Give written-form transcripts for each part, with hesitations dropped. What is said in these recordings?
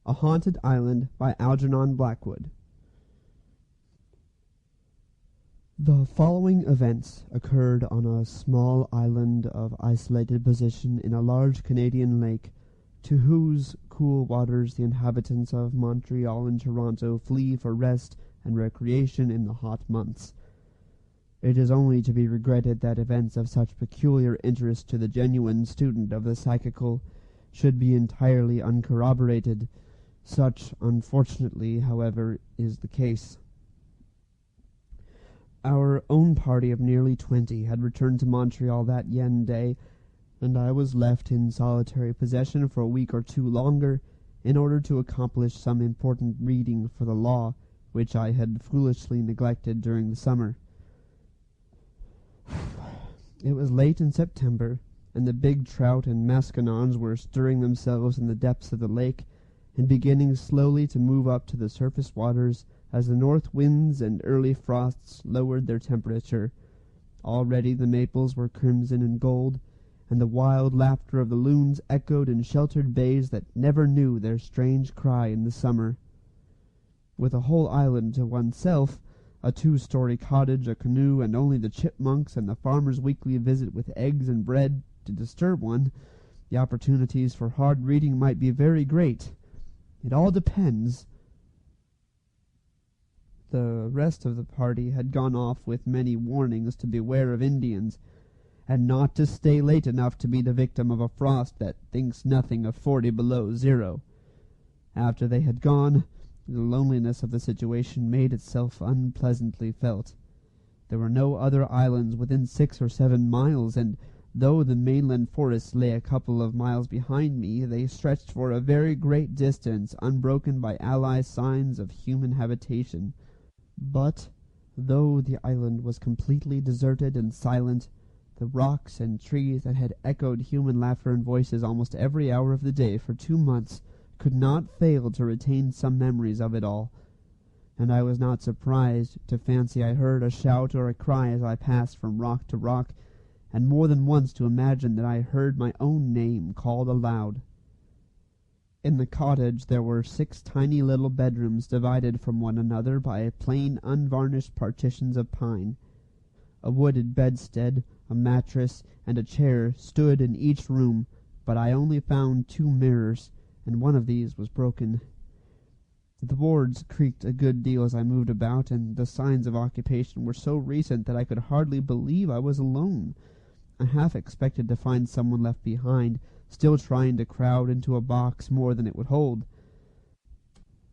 A Haunted Island by Algernon Blackwood. The following events occurred on a small island of isolated position in a large Canadian lake, to whose cool waters the inhabitants of Montreal and Toronto flee for rest and recreation in the hot months. It is only to be regretted that events of such peculiar interest to the genuine student of the psychical should be entirely uncorroborated. Such, unfortunately, however, is the case. Our own party of nearly 20 had returned to Montreal that yen day, and I was left in solitary possession for a week or two longer, in order to accomplish some important reading for the law, which I had foolishly neglected during the summer. It was late in September, and the big trout and maskinonge were stirring themselves in the depths of the lake, and beginning slowly to move up to the surface waters as the north winds and early frosts lowered their temperature. Already the maples were crimson and gold, and the wild laughter of the loons echoed in sheltered bays that never knew their strange cry in the summer. With a whole island to oneself, a 2-story cottage, a canoe, and only the chipmunks and the farmer's weekly visit with eggs and bread to disturb one, the opportunities for hard reading might be very great. It all depends. The rest of the party had gone off with many warnings to beware of Indians, and not to stay late enough to be the victim of a frost that thinks nothing of 40 below zero. After they had gone, the loneliness of the situation made itself unpleasantly felt. There were no other islands within 6 or 7 miles, and though the mainland forests lay a couple of miles behind me, they stretched for a very great distance, unbroken by allied signs of human habitation. But, though the island was completely deserted and silent, the rocks and trees that had echoed human laughter and voices almost every hour of the day for 2 months could not fail to retain some memories of it all, and I was not surprised to fancy I heard a shout or a cry as I passed from rock to rock, and more than once to imagine that I heard my own name called aloud. In the cottage there were 6 tiny little bedrooms divided from one another by plain unvarnished partitions of pine. A wooded bedstead, a mattress, and a chair stood in each room, but I only found 2 mirrors, and one of these was broken. The boards creaked a good deal as I moved about, and the signs of occupation were so recent that I could hardly believe I was alone. I half expected to find someone left behind, still trying to crowd into a box more than it would hold.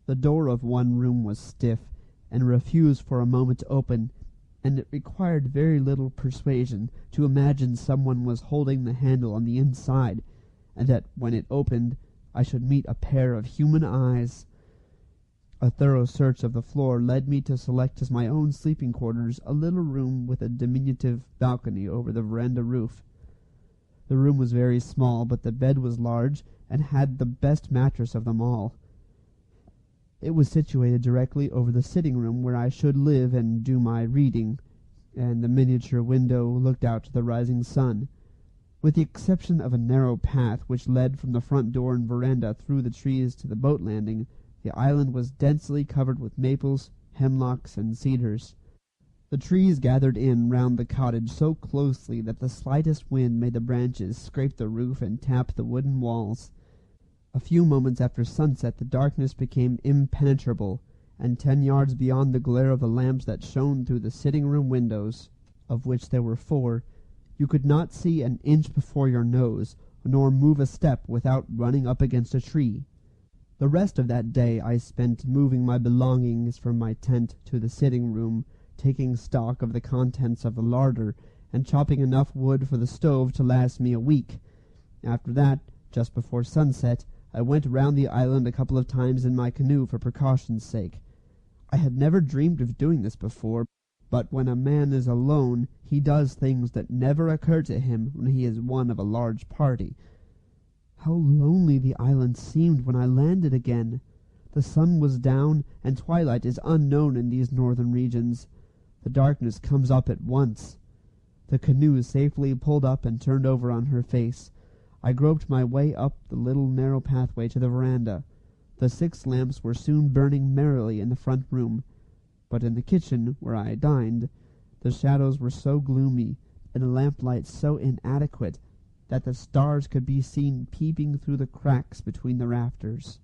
The door of one room was stiff, and refused for a moment to open, and it required very little persuasion to imagine someone was holding the handle on the inside, and that when it opened I should meet a pair of human eyes. A thorough search of the floor led me to select as my own sleeping quarters a little room with a diminutive balcony over the veranda roof. The room was very small, but the bed was large, and had the best mattress of them all. It was situated directly over the sitting room where I should live and do my reading, and the miniature window looked out to the rising sun. With the exception of a narrow path which led from the front door and veranda through the trees to the boat landing, the island was densely covered with maples, hemlocks, and cedars. The trees gathered in round the cottage so closely that the slightest wind made the branches scrape the roof and tap the wooden walls. A few moments after sunset the darkness became impenetrable, and 10 yards beyond the glare of the lamps that shone through the sitting-room windows, of which there were 4, you could not see an inch before your nose, nor move a step without running up against a tree. The rest of that day I spent moving my belongings from my tent to the sitting-room, taking stock of the contents of the larder, and chopping enough wood for the stove to last me a week. After that, just before sunset, I went round the island a couple of times in my canoe for precaution's sake. I had never dreamed of doing this before, but when a man is alone, he does things that never occur to him when he is one of a large party. How lonely the island seemed when I landed again! The sun was down, and twilight is unknown in these northern regions. The darkness comes up at once. The canoe safely pulled up and turned over on her face. I groped my way up the little narrow pathway to the veranda. The The 6 lamps were soon burning merrily in the front room, but in the kitchen, where I dined, the shadows were so gloomy, and the lamplight so inadequate, that the stars could be seen peeping through the cracks between the rafters.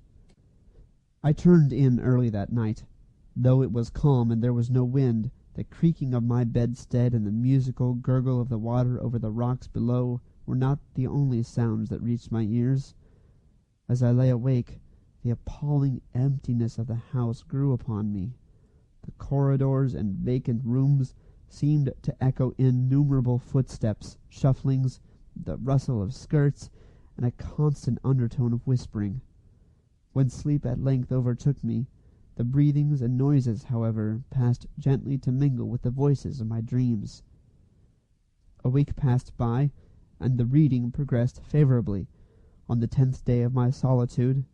I turned in early that night. Though it was calm and there was no wind, the creaking of my bedstead and the musical gurgle of the water over the rocks below were not the only sounds that reached my ears. As I lay awake, the appalling emptiness of the house grew upon me. The corridors and vacant rooms seemed to echo innumerable footsteps, shufflings, the rustle of skirts, and a constant undertone of whispering. When sleep at length overtook me, the breathings and noises, however, passed gently to mingle with the voices of my dreams. A week passed by, and the reading progressed favourably. On the 10th day of my solitude,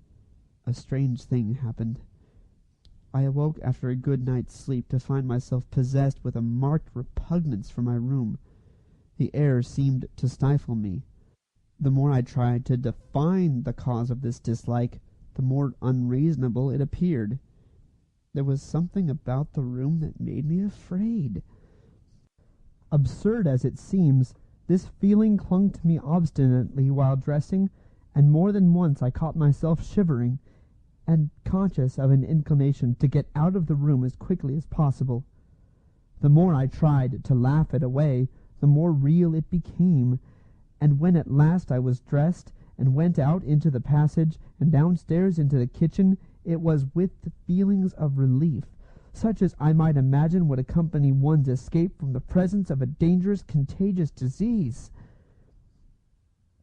a strange thing happened. I awoke after a good night's sleep to find myself possessed with a marked repugnance for my room. The air seemed to stifle me. The more I tried to define the cause of this dislike, the more unreasonable it appeared. There was something about the room that made me afraid. Absurd as it seems, this feeling clung to me obstinately while dressing, and more than once I caught myself shivering, and conscious of an inclination to get out of the room as quickly as possible. The more I tried to laugh it away, the more real it became, and when at last I was dressed and went out into the passage and downstairs into the kitchen, it was with feelings of relief, such as I might imagine would accompany one's escape from the presence of a dangerous, contagious disease.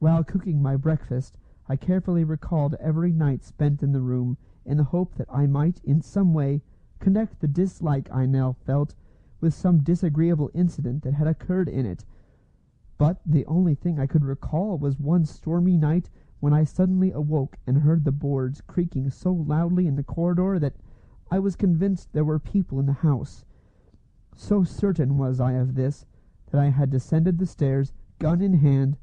While cooking my breakfast, I carefully recalled every night spent in the room, in the hope that I might, in some way, connect the dislike I now felt with some disagreeable incident that had occurred in it. But the only thing I could recall was one stormy night when I suddenly awoke and heard the boards creaking so loudly in the corridor that I was convinced there were people in the house. So certain was I of this, that I had descended the stairs, gun in hand,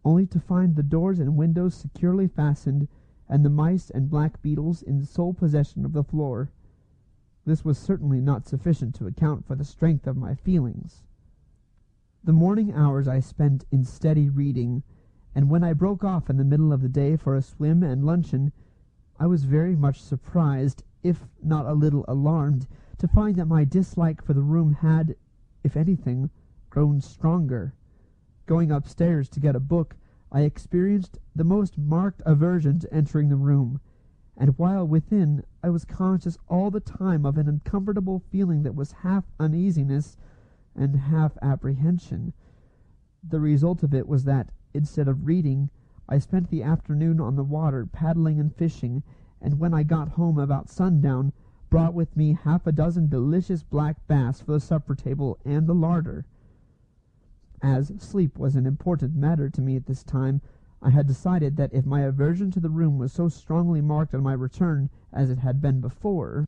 only to find the doors and windows securely fastened, and the mice and black beetles in sole possession of the floor. This was certainly not sufficient to account for the strength of my feelings. The morning hours I spent in steady reading, and when I broke off in the middle of the day for a swim and luncheon, I was very much surprised, if not a little alarmed, to find that my dislike for the room had, if anything, grown stronger. Going upstairs to get a book, I experienced the most marked aversion to entering the room, and while within, I was conscious all the time of an uncomfortable feeling that was half uneasiness and half apprehension. The result of it was that, instead of reading, I spent the afternoon on the water paddling and fishing, and when I got home about sundown, brought with me 6 delicious black bass for the supper table and the larder. As sleep was an important matter to me at this time, I had decided that if my aversion to the room was so strongly marked on my return as it had been before,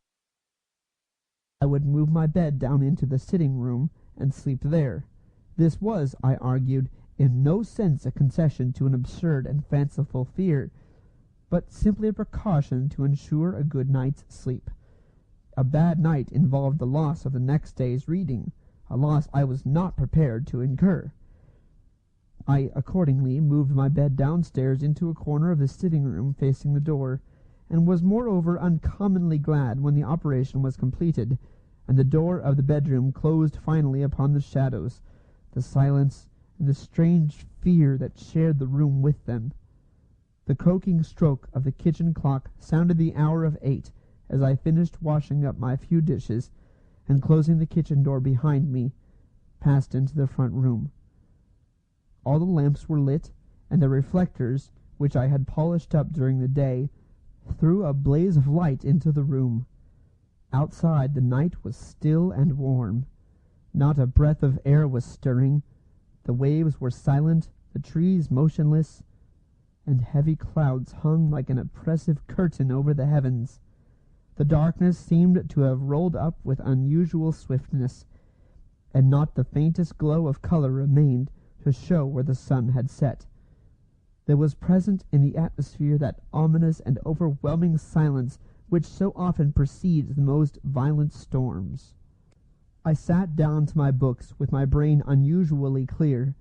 I would move my bed down into the sitting-room and sleep there. This was, I argued, in no sense a concession to an absurd and fanciful fear, but simply a precaution to ensure a good night's sleep. A bad night involved the loss of the next day's reading, a loss I was not prepared to incur. I accordingly moved my bed downstairs into a corner of the sitting-room facing the door, and was moreover uncommonly glad when the operation was completed, and the door of the bedroom closed finally upon the shadows, the silence, and the strange fear that shared the room with them. The croaking stroke of the kitchen clock sounded the hour of 8 as I finished washing up my few dishes, and closing the kitchen door behind me, passed into the front room. All the lamps were lit, and the reflectors, which I had polished up during the day, threw a blaze of light into the room. Outside the night was still and warm. Not a breath of air was stirring. The waves were silent, the trees motionless, and heavy clouds hung like an oppressive curtain over the heavens. The darkness seemed to have rolled up with unusual swiftness, and not the faintest glow of color remained to show where the sun had set. There was present in the atmosphere that ominous and overwhelming silence which so often precedes the most violent storms. I sat down to my books with my brain unusually clear,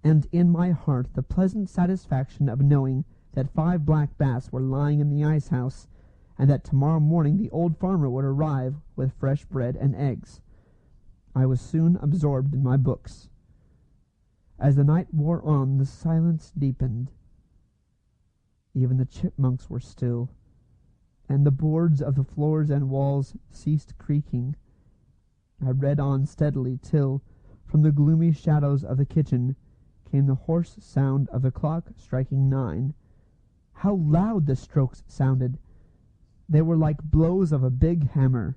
and in my heart the pleasant satisfaction of knowing that 5 black bass were lying in the ice-house, and that tomorrow morning the old farmer would arrive with fresh bread and eggs. I was soon absorbed in my books. As the night wore on, the silence deepened. Even the chipmunks were still, and the boards of the floors and walls ceased creaking. I read on steadily till, from the gloomy shadows of the kitchen, came the hoarse sound of the clock striking 9. How loud the strokes sounded! They were like blows of a big hammer.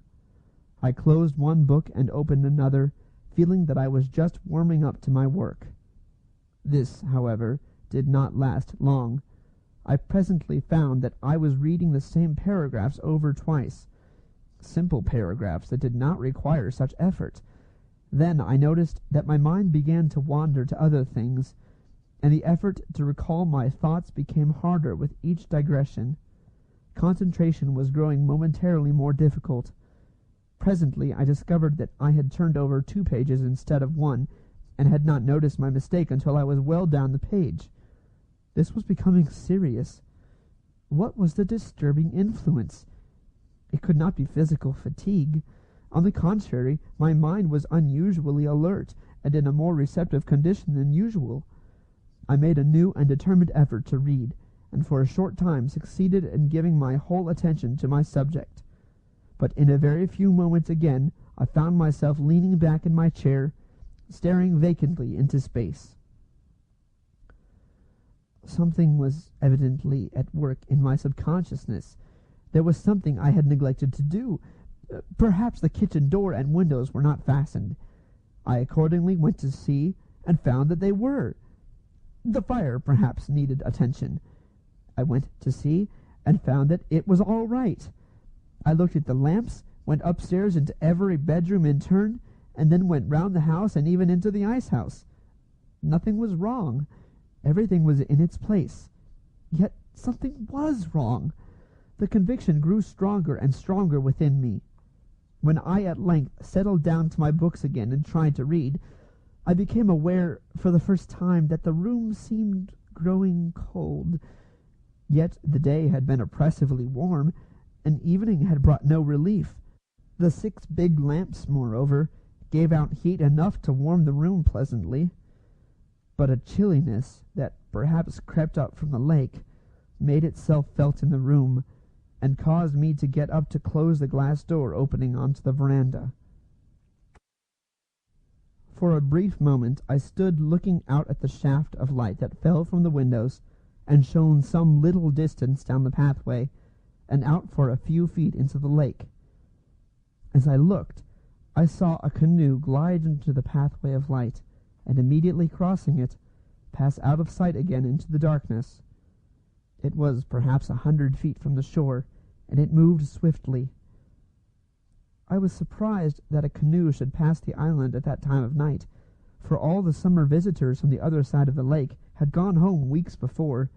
I closed one book and opened another, feeling that I was just warming up to my work. This, however, did not last long. I presently found that I was reading the same paragraphs over twice, simple paragraphs that did not require such effort. Then I noticed that my mind began to wander to other things, and the effort to recall my thoughts became harder with each digression. Concentration was growing momentarily more difficult. Presently I discovered that I had turned over 2 pages instead of 1, and had not noticed my mistake until I was well down the page. This was becoming serious. What was the disturbing influence? It could not be physical fatigue. On the contrary, my mind was unusually alert, and in a more receptive condition than usual. I made a new and determined effort to read, and for a short time succeeded in giving my whole attention to my subject. But in a very few moments again I found myself leaning back in my chair, staring vacantly into space. Something was evidently at work in my subconsciousness. There was something I had neglected to do. Perhaps the kitchen door and windows were not fastened. I accordingly went to see, and found that they were. The fire perhaps needed attention. I went to see, and found that it was all right. I looked at the lamps, went upstairs into every bedroom in turn, and then went round the house and even into the ice-house. Nothing was wrong. Everything was in its place. Yet something was wrong. The conviction grew stronger and stronger within me. When I at length settled down to my books again and tried to read, I became aware for the first time that the room seemed growing cold. Yet the day had been oppressively warm, and evening had brought no relief. The 6 big lamps, moreover, gave out heat enough to warm the room pleasantly. But a chilliness that perhaps crept up from the lake made itself felt in the room, and caused me to get up to close the glass door opening onto the veranda. For a brief moment I stood looking out at the shaft of light that fell from the windows and shone some little distance down the pathway, and out for a few feet into the lake. As I looked, I saw a canoe glide into the pathway of light, and immediately crossing it, pass out of sight again into the darkness. It was perhaps 100 feet from the shore, and it moved swiftly. I was surprised that a canoe should pass the island at that time of night, for all the summer visitors from the other side of the lake had gone home weeks before,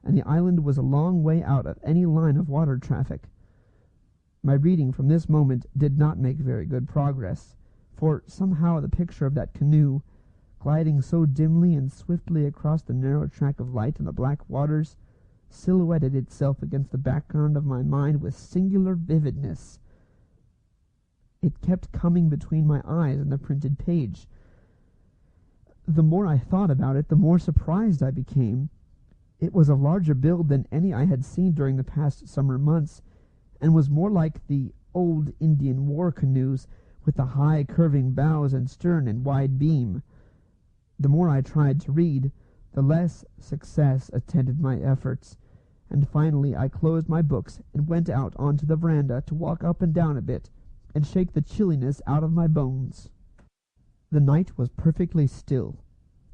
and the island was a long way out of any line of water traffic. My reading from this moment did not make very good progress, for somehow the picture of that canoe, gliding so dimly and swiftly across the narrow track of light in the black waters, silhouetted itself against the background of my mind with singular vividness. It kept coming between my eyes and the printed page. The more I thought about it, the more surprised I became. It was of larger build than any I had seen during the past summer months, and was more like the old Indian war canoes, with the high curving bows and stern and wide beam. The more I tried to read, the less success attended my efforts, and finally I closed my books and went out onto the veranda to walk up and down a bit, and shake the chilliness out of my bones. The night was perfectly still,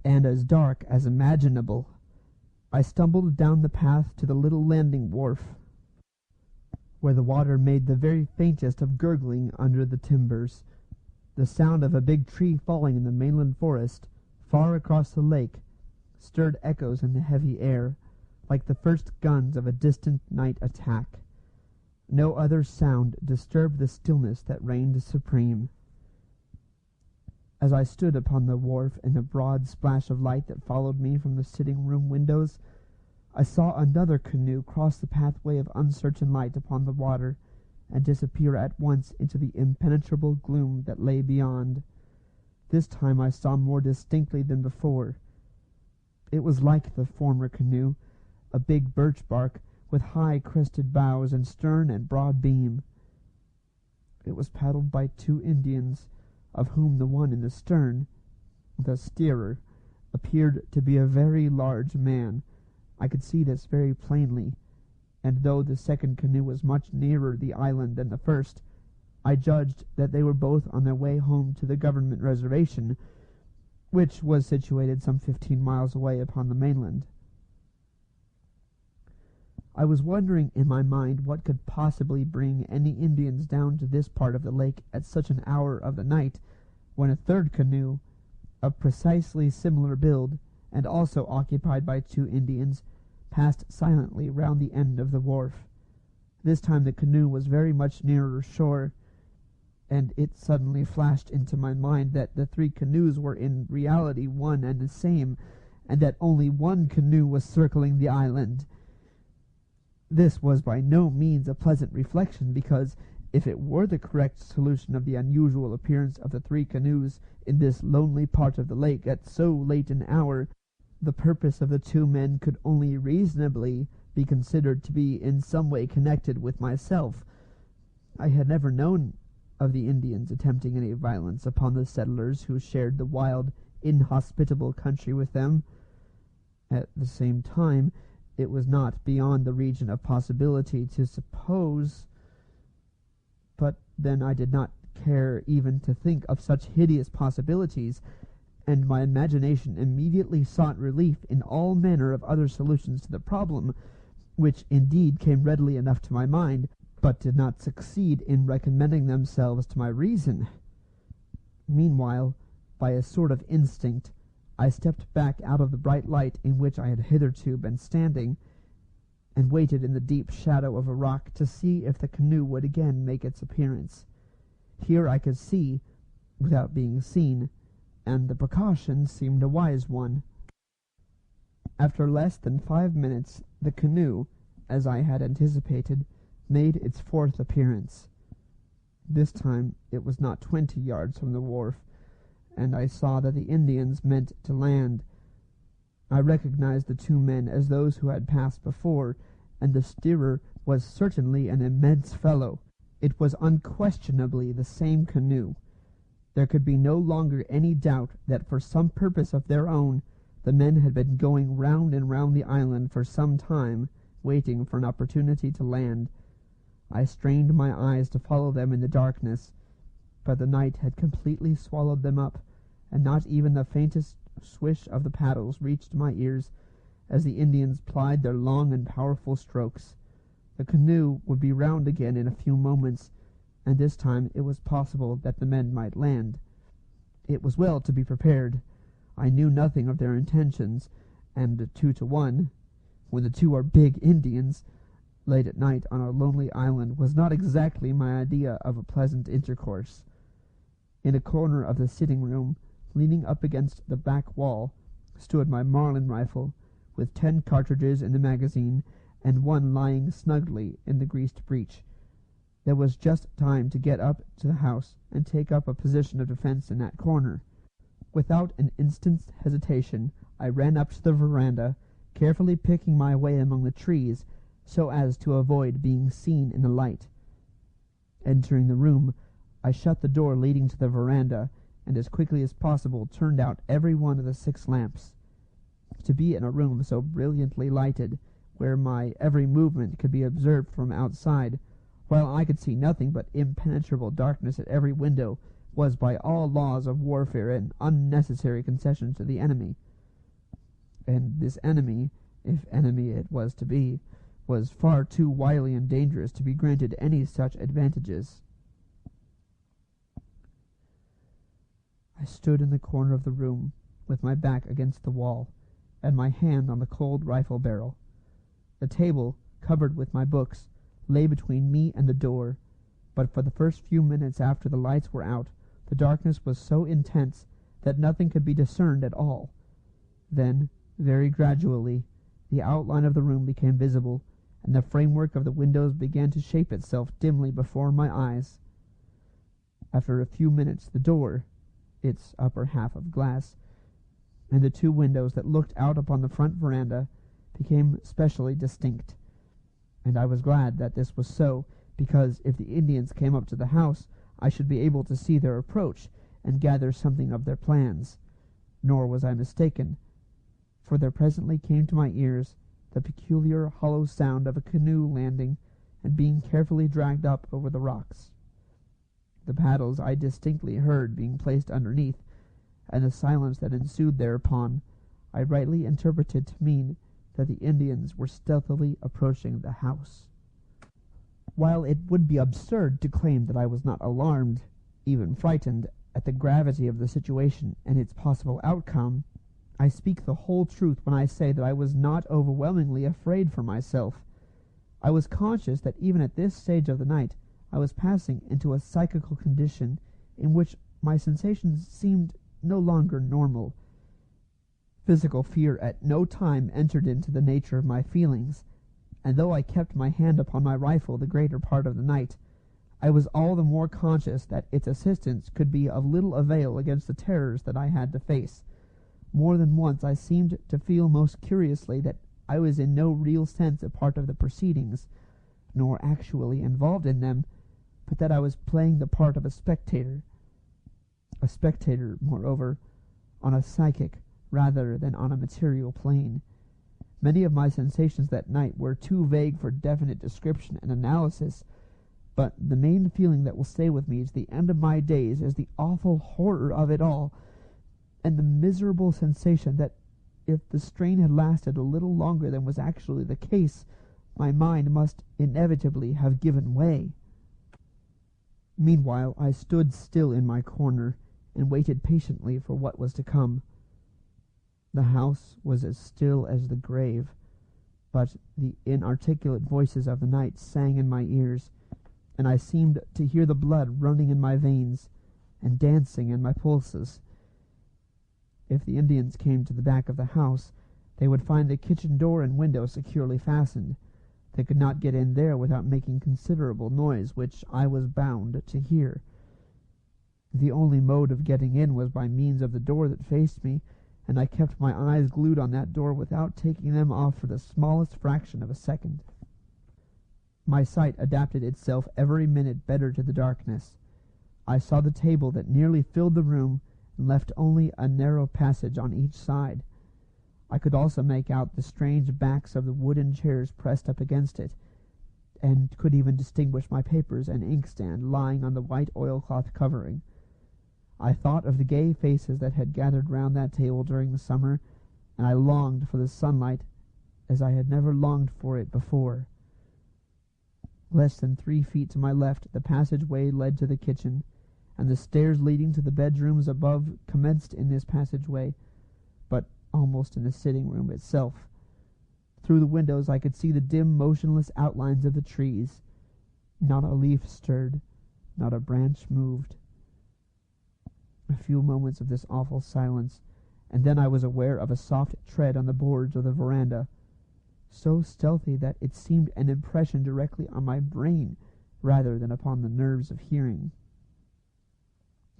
and as dark as imaginable. I stumbled down the path to the little landing wharf, where the water made the very faintest of gurgling under the timbers. The sound of a big tree falling in the mainland forest, far across the lake, stirred echoes in the heavy air. like the first guns of a distant night attack. No other sound disturbed the stillness that reigned supreme. As I stood upon the wharf in the broad splash of light that followed me from the sitting-room windows, I saw another canoe cross the pathway of uncertain light upon the water, and disappear at once into the impenetrable gloom that lay beyond. This time I saw more distinctly than before. It was like the former canoe, a big birch bark with high crested bows and stern and broad beam. It was paddled by 2 Indians, of whom the one in the stern, the steerer, appeared to be a very large man. I could see this very plainly, and though the second canoe was much nearer the island than the first, I judged that they were both on their way home to the government reservation, which was situated some 15 miles away upon the mainland. I was wondering in my mind what could possibly bring any Indians down to this part of the lake at such an hour of the night, when a third canoe, of precisely similar build, and also occupied by 2 Indians, passed silently round the end of the wharf. This time the canoe was very much nearer shore, and it suddenly flashed into my mind that the 3 canoes were in reality one and the same, and that only one canoe was circling the island. This was by no means a pleasant reflection, because if it were the correct solution of the unusual appearance of the 3 canoes in this lonely part of the lake at so late an hour, the purpose of the 2 men could only reasonably be considered to be in some way connected with myself. I had never known of the Indians attempting any violence upon the settlers who shared the wild, inhospitable country with them. At the same time, it was not beyond the region of possibility to suppose, but then I did not care even to think of such hideous possibilities, and my imagination immediately sought relief in all manner of other solutions to the problem, which indeed came readily enough to my mind, but did not succeed in recommending themselves to my reason. Meanwhile, by a sort of instinct, I stepped back out of the bright light in which I had hitherto been standing, and waited in the deep shadow of a rock to see if the canoe would again make its appearance. Here I could see, without being seen, and the precaution seemed a wise one. After less than 5 minutes, the canoe, as I had anticipated, made its 4th appearance. This time it was not 20 yards from the wharf, and I saw that the Indians meant to land. I recognized the 2 men as those who had passed before, and the steerer was certainly an immense fellow. It was unquestionably the same canoe. There could be no longer any doubt that for some purpose of their own the men had been going round and round the island for some time, waiting for an opportunity to land. I strained my eyes to follow them in the darkness, but the night had completely swallowed them up, and not even the faintest swish of the paddles reached my ears as the Indians plied their long and powerful strokes. The canoe would be round again in a few moments, and this time it was possible that the men might land. It was well to be prepared. I knew nothing of their intentions, and 2 to 1, when the 2 are big Indians, late at night on a lonely island, was not exactly my idea of a pleasant intercourse. In a corner of the sitting-room, leaning up against the back wall, stood my Marlin rifle, with 10 cartridges in the magazine, and one lying snugly in the greased breech. There was just time to get up to the house and take up a position of defense in that corner. Without an instant's hesitation, I ran up to the veranda, carefully picking my way among the trees, so as to avoid being seen in the light. Entering the room, I shut the door leading to the veranda, and as quickly as possible turned out every one of the 6 lamps. To be in a room so brilliantly lighted, where my every movement could be observed from outside, while I could see nothing but impenetrable darkness at every window, was by all laws of warfare an unnecessary concession to the enemy. And this enemy, if enemy it was to be, was far too wily and dangerous to be granted any such advantages. I stood in the corner of the room, with my back against the wall, and my hand on the cold rifle barrel. The table, covered with my books, lay between me and the door, but for the first few minutes after the lights were out, the darkness was so intense that nothing could be discerned at all. Then, very gradually, the outline of the room became visible, and the framework of the windows began to shape itself dimly before my eyes. After a few minutes the door, its upper half of glass, and the two windows that looked out upon the front veranda became specially distinct, and I was glad that this was so, because if the Indians came up to the house I should be able to see their approach and gather something of their plans. Nor was I mistaken, for there presently came to my ears the peculiar hollow sound of a canoe landing and being carefully dragged up over the rocks. The paddles I distinctly heard being placed underneath, and the silence that ensued thereupon I rightly interpreted to mean that the Indians were stealthily approaching the house. While it would be absurd to claim that I was not alarmed, even frightened, at the gravity of the situation and its possible outcome, I speak the whole truth when I say that I was not overwhelmingly afraid for myself. I was conscious that even at this stage of the night I was passing into a psychical condition in which my sensations seemed no longer normal. Physical fear at no time entered into the nature of my feelings, and though I kept my hand upon my rifle the greater part of the night, I was all the more conscious that its assistance could be of little avail against the terrors that I had to face. More than once I seemed to feel most curiously that I was in no real sense a part of the proceedings, nor actually involved in them, but that I was playing the part of a spectator, moreover, on a psychic rather than on a material plane. Many of my sensations that night were too vague for definite description and analysis, but the main feeling that will stay with me to the end of my days is the awful horror of it all, and the miserable sensation that if the strain had lasted a little longer than was actually the case, my mind must inevitably have given way. Meanwhile I stood still in my corner and waited patiently for what was to come. The house was as still as the grave, but the inarticulate voices of the night sang in my ears, and I seemed to hear the blood running in my veins and dancing in my pulses. If the Indians came to the back of the house, they would find the kitchen door and window securely fastened. They could not get in there without making considerable noise, which I was bound to hear. The only mode of getting in was by means of the door that faced me, and I kept my eyes glued on that door without taking them off for the smallest fraction of a second. My sight adapted itself every minute better to the darkness. I saw the table that nearly filled the room and left only a narrow passage on each side. I could also make out the strange backs of the wooden chairs pressed up against it, and could even distinguish my papers and inkstand lying on the white oilcloth covering. I thought of the gay faces that had gathered round that table during the summer, and I longed for the sunlight as I had never longed for it before. Less than 3 feet to my left the passageway led to the kitchen, and the stairs leading to the bedrooms above commenced in this passageway, but almost in the sitting room itself. Through the windows I could see the dim, motionless outlines of the trees. Not a leaf stirred, not a branch moved. A few moments of this awful silence, and then I was aware of a soft tread on the boards of the veranda, so stealthy that it seemed an impression directly on my brain rather than upon the nerves of hearing.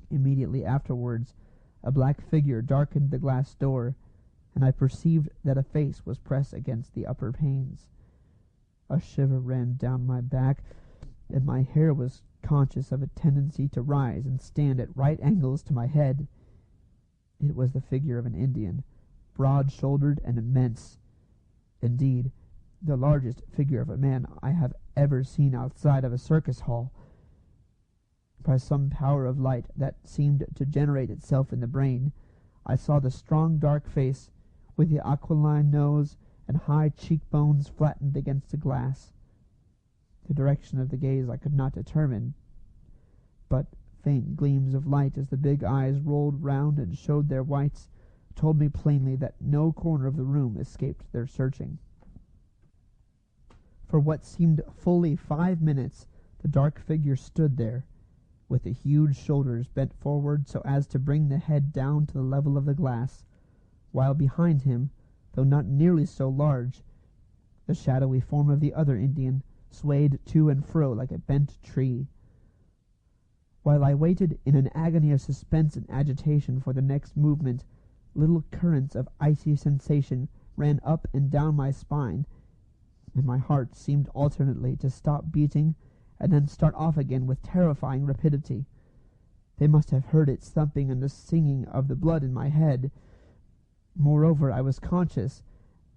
Immediately afterwards a black figure darkened the glass door, and I perceived that a face was pressed against the upper panes. A shiver ran down my back, and my hair was conscious of a tendency to rise and stand at right angles to my head. It was the figure of an Indian, broad-shouldered and immense. Indeed, the largest figure of a man I have ever seen outside of a circus hall. By some power of light that seemed to generate itself in the brain, I saw the strong dark face, with the aquiline nose and high cheekbones flattened against the glass. The direction of the gaze I could not determine, but faint gleams of light as the big eyes rolled round and showed their whites told me plainly that no corner of the room escaped their searching. For what seemed fully 5 minutes, the dark figure stood there, with the huge shoulders bent forward so as to bring the head down to the level of the glass, while behind him, though not nearly so large, the shadowy form of the other Indian swayed to and fro like a bent tree. While I waited in an agony of suspense and agitation for the next movement, little currents of icy sensation ran up and down my spine, and my heart seemed alternately to stop beating and then start off again with terrifying rapidity. They must have heard its thumping and the singing of the blood in my head. Moreover, I was conscious,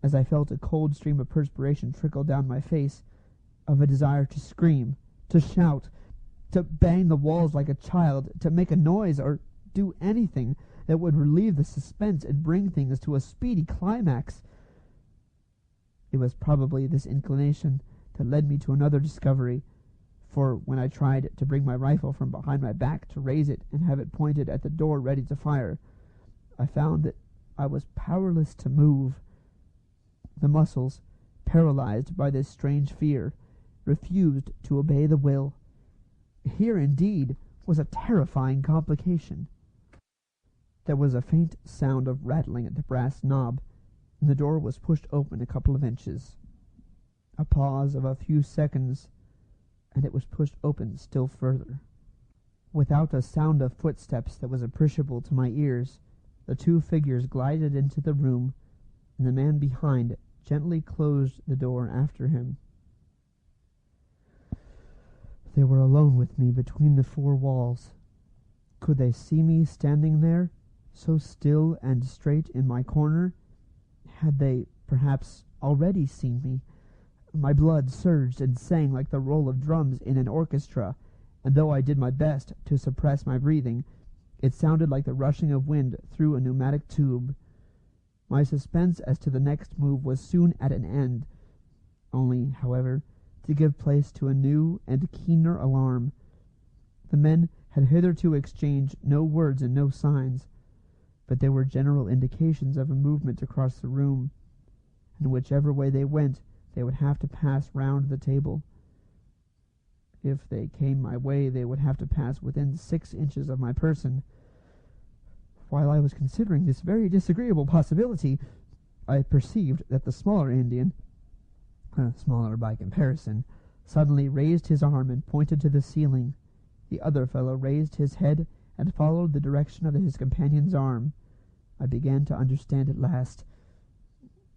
as I felt a cold stream of perspiration trickle down my face, of a desire to scream, to shout, to bang the walls like a child, to make a noise, or do anything that would relieve the suspense and bring things to a speedy climax. It was probably this inclination that led me to another discovery, for when I tried to bring my rifle from behind my back to raise it and have it pointed at the door ready to fire, I found that I was powerless to move. The muscles, paralyzed by this strange fear, refused to obey the will. Here, indeed, was a terrifying complication. There was a faint sound of rattling at the brass knob, and the door was pushed open a couple of inches. A pause of a few seconds, and it was pushed open still further. Without a sound of footsteps that was appreciable to my ears, the two figures glided into the room, and the man behind gently closed the door after him. They were alone with me between the four walls. Could they see me standing there, so still and straight in my corner? Had they, perhaps, already seen me? My blood surged and sang like the roll of drums in an orchestra, and though I did my best to suppress my breathing, it sounded like the rushing of wind through a pneumatic tube. My suspense as to the next move was soon at an end, only, however, to give place to a new and keener alarm. The men had hitherto exchanged no words and no signs, but there were general indications of a movement across the room, and whichever way they went, they would have to pass round the table. If they came my way, they would have to pass within 6 inches of my person. While I was considering this very disagreeable possibility, I perceived that the smaller Indian, smaller by comparison, suddenly raised his arm and pointed to the ceiling. The other fellow raised his head and followed the direction of his companion's arm. I began to understand at last.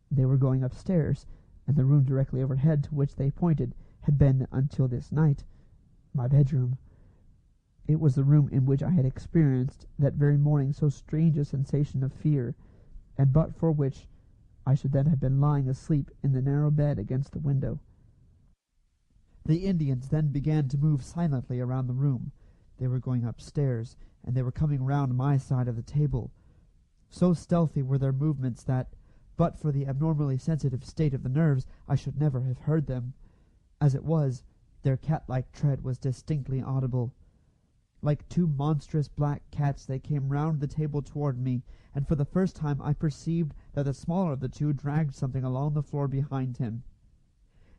They were going upstairs, and the room directly overhead to which they pointed had been, until this night, my bedroom. It was the room in which I had experienced that very morning so strange a sensation of fear, and but for which I should then have been lying asleep in the narrow bed against the window. The Indians then began to move silently around the room. They were going upstairs, and they were coming round my side of the table. So stealthy were their movements that, but for the abnormally sensitive state of the nerves, I should never have heard them. As it was, their cat-like tread was distinctly audible. Like two monstrous black cats they came round the table toward me, and for the first time I perceived that the smaller of the two dragged something along the floor behind him.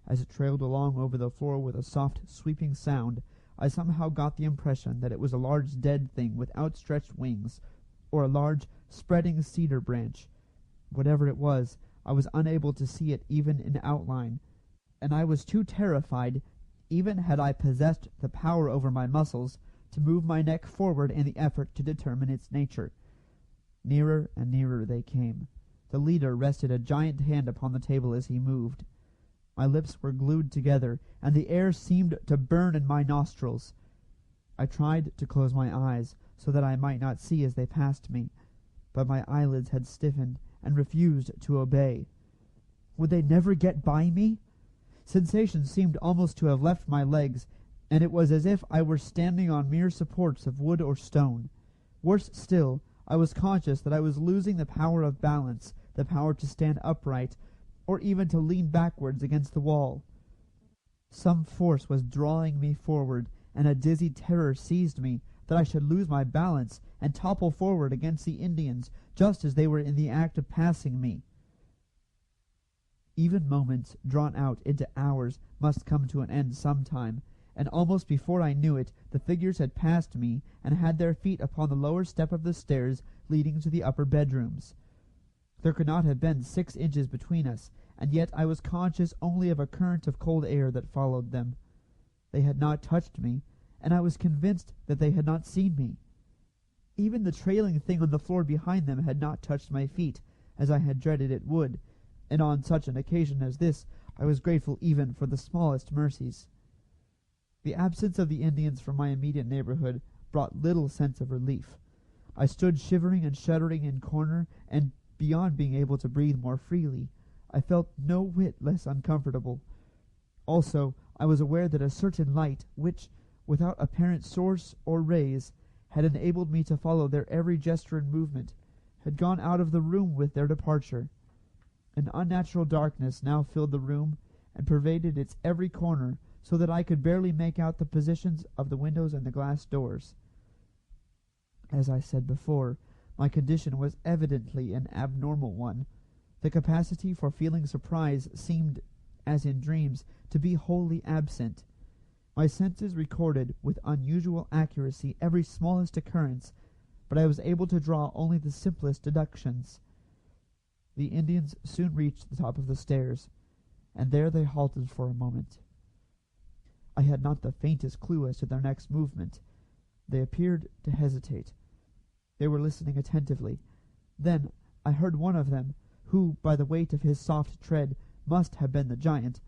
As it trailed along over the floor with a soft, sweeping sound, I somehow got the impression that it was a large dead thing with outstretched wings, or a large, spreading cedar branch. Whatever it was, I was unable to see it even in outline, and I was too terrified, even had I possessed the power over my muscles, to move my neck forward in the effort to determine its nature. Nearer and nearer they came. The leader rested a giant hand upon the table as he moved. My lips were glued together, and the air seemed to burn in my nostrils. I tried to close my eyes, so that I might not see as they passed me, but my eyelids had stiffened and refused to obey. Would they never get by me? Sensation seemed almost to have left my legs, and it was as if I were standing on mere supports of wood or stone. Worse still, I was conscious that I was losing the power of balance, the power to stand upright, or even to lean backwards against the wall. Some force was drawing me forward, and a dizzy terror seized me that I should lose my balance and topple forward against the Indians just as they were in the act of passing me. Even moments drawn out into hours must come to an end sometime, and almost before I knew it, the figures had passed me and had their feet upon the lower step of the stairs leading to the upper bedrooms. There could not have been 6 inches between us, and yet I was conscious only of a current of cold air that followed them. They had not touched me, and I was convinced that they had not seen me. Even the trailing thing on the floor behind them had not touched my feet, as I had dreaded it would, and on such an occasion as this I was grateful even for the smallest mercies. The absence of the Indians from my immediate neighborhood brought little sense of relief. I stood shivering and shuddering in corner, and beyond being able to breathe more freely, I felt no whit less uncomfortable. Also, I was aware that a certain light, which, without apparent source or rays, had enabled me to follow their every gesture and movement, had gone out of the room with their departure. An unnatural darkness now filled the room and pervaded its every corner, so that I could barely make out the positions of the windows and the glass doors. As I said before, my condition was evidently an abnormal one. The capacity for feeling surprise seemed, as in dreams, to be wholly absent. My senses recorded with unusual accuracy every smallest occurrence, but I was able to draw only the simplest deductions. The Indians soon reached the top of the stairs, and there they halted for a moment. I had not the faintest clue as to their next movement. They appeared to hesitate. They were listening attentively. Then I heard one of them, who, by the weight of his soft tread, must have been the giant,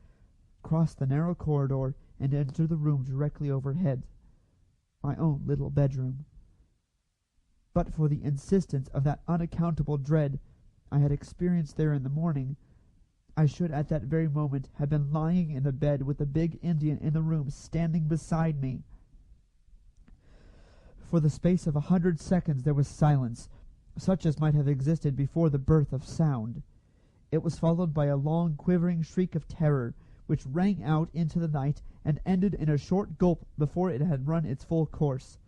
cross the narrow corridor and enter the room directly overhead, my own little bedroom. But for the insistence of that unaccountable dread I had experienced there in the morning, I should at that very moment have been lying in the bed with the big Indian in the room standing beside me. For the space of 100 seconds there was silence, such as might have existed before the birth of sound. It was followed by a long quivering shriek of terror, which rang out into the night and ended in a short gulp before it had run its full course.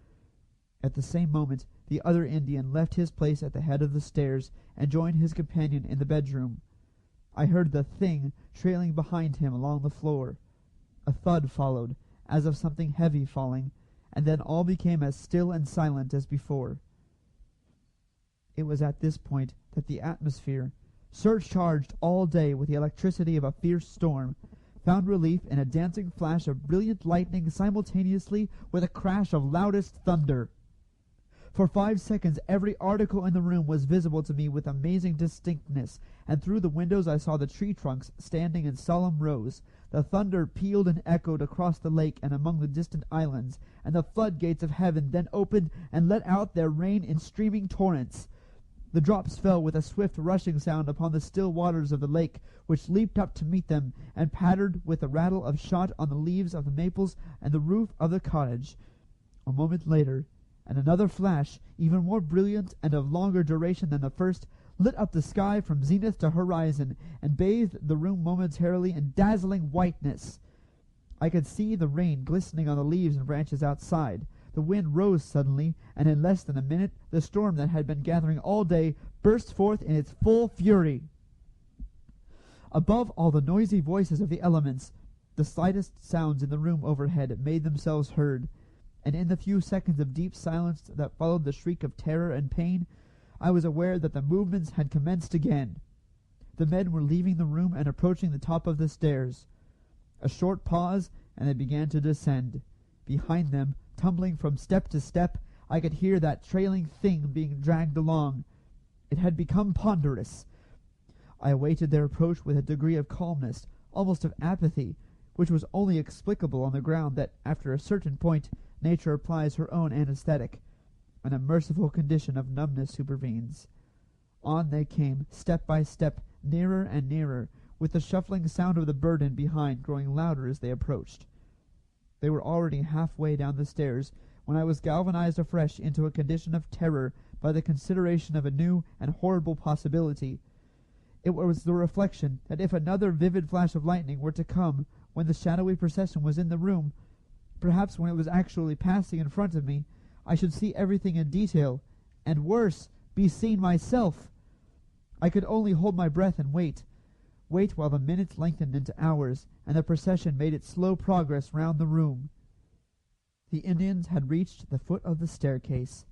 At the same moment the other Indian left his place at the head of the stairs and joined his companion in the bedroom. I heard the thing trailing behind him along the floor. A thud followed, as of something heavy falling, and then all became as still and silent as before. It was at this point that the atmosphere, surcharged all day with the electricity of a fierce storm, found relief in a dancing flash of brilliant lightning simultaneously with a crash of loudest thunder. For 5 seconds every article in the room was visible to me with amazing distinctness, and through the windows I saw the tree trunks standing in solemn rows. The thunder pealed and echoed across the lake and among the distant islands, and the floodgates of heaven then opened and let out their rain in streaming torrents. The drops fell with a swift rushing sound upon the still waters of the lake, which leaped up to meet them, and pattered with a rattle of shot on the leaves of the maples and the roof of the cottage. A moment later, and another flash, even more brilliant and of longer duration than the first, lit up the sky from zenith to horizon, and bathed the room momentarily in dazzling whiteness. I could see the rain glistening on the leaves and branches outside. The wind rose suddenly, and in less than a minute the storm that had been gathering all day burst forth in its full fury. Above all the noisy voices of the elements, the slightest sounds in the room overhead made themselves heard, and in the few seconds of deep silence that followed the shriek of terror and pain, I was aware that the movements had commenced again. The men were leaving the room and approaching the top of the stairs. A short pause, and they began to descend. Behind them, tumbling from step to step, I could hear that trailing thing being dragged along. It had become ponderous. I awaited their approach with a degree of calmness, almost of apathy, which was only explicable on the ground that, after a certain point, nature applies her own anesthetic, and a merciful condition of numbness supervenes. On they came, step by step, nearer and nearer, with the shuffling sound of the burden behind growing louder as they approached. They were already halfway down the stairs, when I was galvanized afresh into a condition of terror by the consideration of a new and horrible possibility. It was the reflection that if another vivid flash of lightning were to come when the shadowy procession was in the room, perhaps when it was actually passing in front of me, I should see everything in detail, and worse, be seen myself. I could only hold my breath and wait. wait while the minutes lengthened into hours, and the procession made its slow progress round the room. The Indians had reached the foot of the staircase.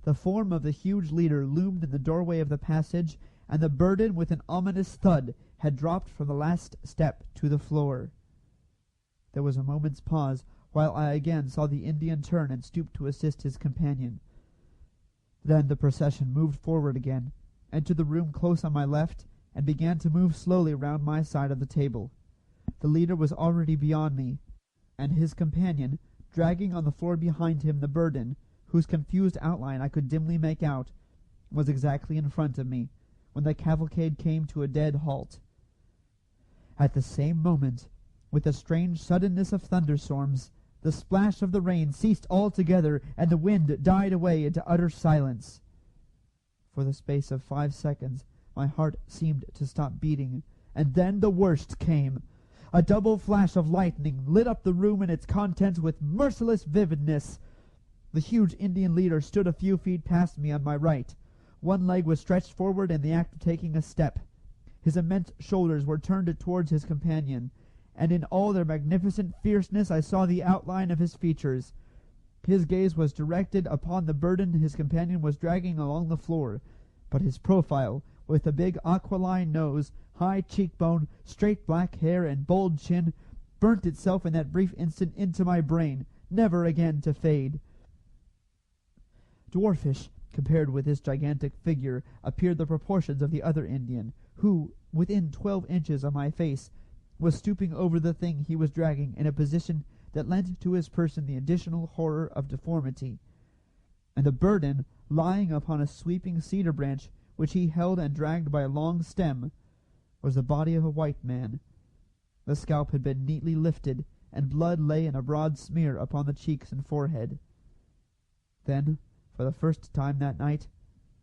The form of the huge leader loomed in the doorway of the passage, and the burden, with an ominous thud, had dropped from the last step to the floor. There was a moment's pause, while I again saw the Indian turn and stoop to assist his companion. Then the procession moved forward again, entered the room close on my left, and began to move slowly round my side of the table. The leader was already beyond me, and his companion, dragging on the floor behind him the burden, whose confused outline I could dimly make out, was exactly in front of me, when the cavalcade came to a dead halt. At the same moment, with the strange suddenness of thunderstorms, the splash of the rain ceased altogether, and the wind died away into utter silence. For the space of 5 seconds my heart seemed to stop beating, and then the worst came. A double flash of lightning lit up the room and its contents with merciless vividness. The huge Indian leader stood a few feet past me on my right. One leg was stretched forward in the act of taking a step. His immense shoulders were turned towards his companion, and in all their magnificent fierceness I saw the outline of his features. His gaze was directed upon the burden his companion was dragging along the floor, but his profile, with the big aquiline nose, high cheekbone, straight black hair, and bold chin, burnt itself in that brief instant into my brain, never again to fade. Dwarfish, compared with this gigantic figure, appeared the proportions of the other Indian, who, within 12 inches of my face, was stooping over the thing he was dragging in a position that lent to his person the additional horror of deformity. And the burden, lying upon a sweeping cedar branch, which he held and dragged by a long stem, was the body of a white man. The scalp had been neatly lifted, and blood lay in a broad smear upon the cheeks and forehead. Then, for the first time that night,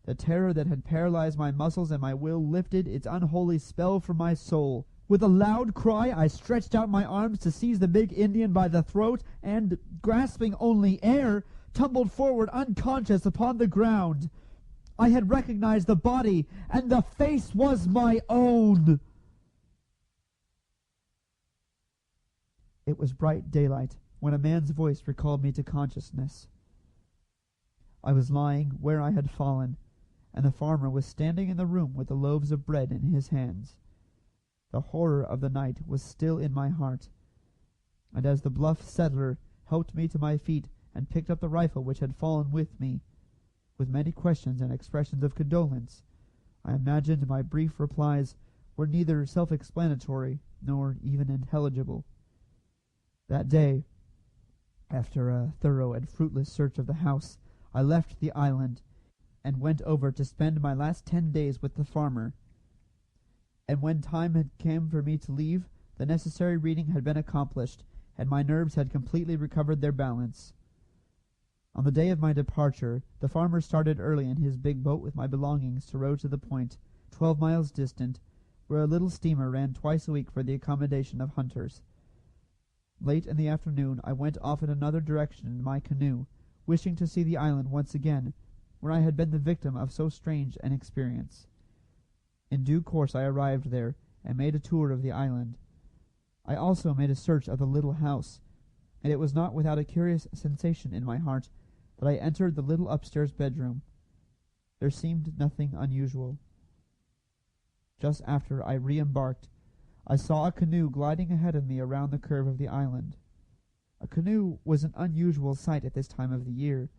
the terror that had paralyzed my muscles and my will lifted its unholy spell from my soul. With a loud cry I stretched out my arms to seize the big Indian by the throat, and, grasping only air, tumbled forward unconscious upon the ground. I had recognized the body, and the face was my own! It was bright daylight when a man's voice recalled me to consciousness. I was lying where I had fallen, and the farmer was standing in the room with the loaves of bread in his hands. The horror of the night was still in my heart, and as the bluff settler helped me to my feet and picked up the rifle which had fallen with me, with many questions and expressions of condolence, I imagined my brief replies were neither self-explanatory nor even intelligible. That day, after a thorough and fruitless search of the house, I left the island, and went over to spend my last 10 days with the farmer. And when time had come for me to leave, the necessary reading had been accomplished, and my nerves had completely recovered their balance. On the day of my departure, the farmer started early in his big boat with my belongings to row to the point, 12 miles distant, where a little steamer ran twice a week for the accommodation of hunters. Late in the afternoon I went off in another direction in my canoe, wishing to see the island once again, where I had been the victim of so strange an experience. In due course I arrived there, and made a tour of the island. I also made a search of the little house, and it was not without a curious sensation in my heart that I entered the little upstairs bedroom. There seemed nothing unusual. Just after I re-embarked, I saw a canoe gliding ahead of me around the curve of the island. A canoe was an unusual sight at this time of the year,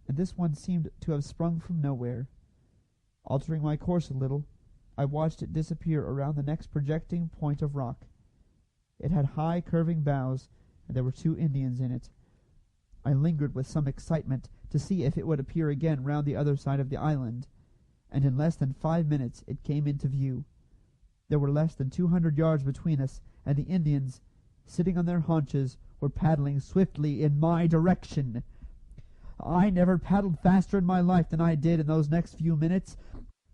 and this one seemed to have sprung from nowhere. Altering my course a little, I watched it disappear around the next projecting point of rock. It had high curving bows, and there were 2 Indians in it. I lingered with some excitement to see if it would appear again round the other side of the island, and in less than 5 minutes it came into view. There were less than 200 yards between us, and the Indians, sitting on their haunches, were paddling swiftly in my direction. I never paddled faster in my life than I did in those next few minutes.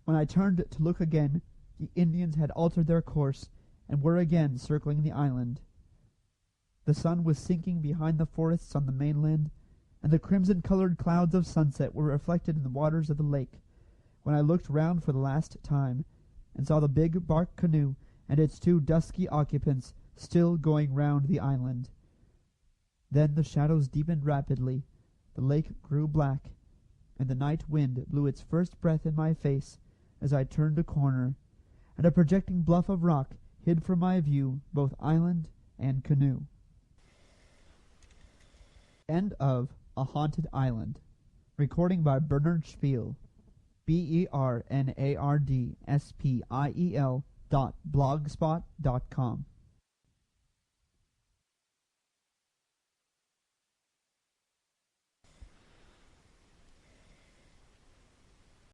When I turned to look again, the Indians had altered their course, and were again circling the island. The sun was sinking behind the forests on the mainland, and the crimson-colored clouds of sunset were reflected in the waters of the lake, when I looked round for the last time, and saw the big bark canoe and its two dusky occupants still going round the island. Then the shadows deepened rapidly, the lake grew black, and the night wind blew its first breath in my face as I turned a corner, and a projecting bluff of rock hid from my view both island and canoe. End of A Haunted Island. Recording by Bernard Spiel. BERNARDSPIEL.blogspot.com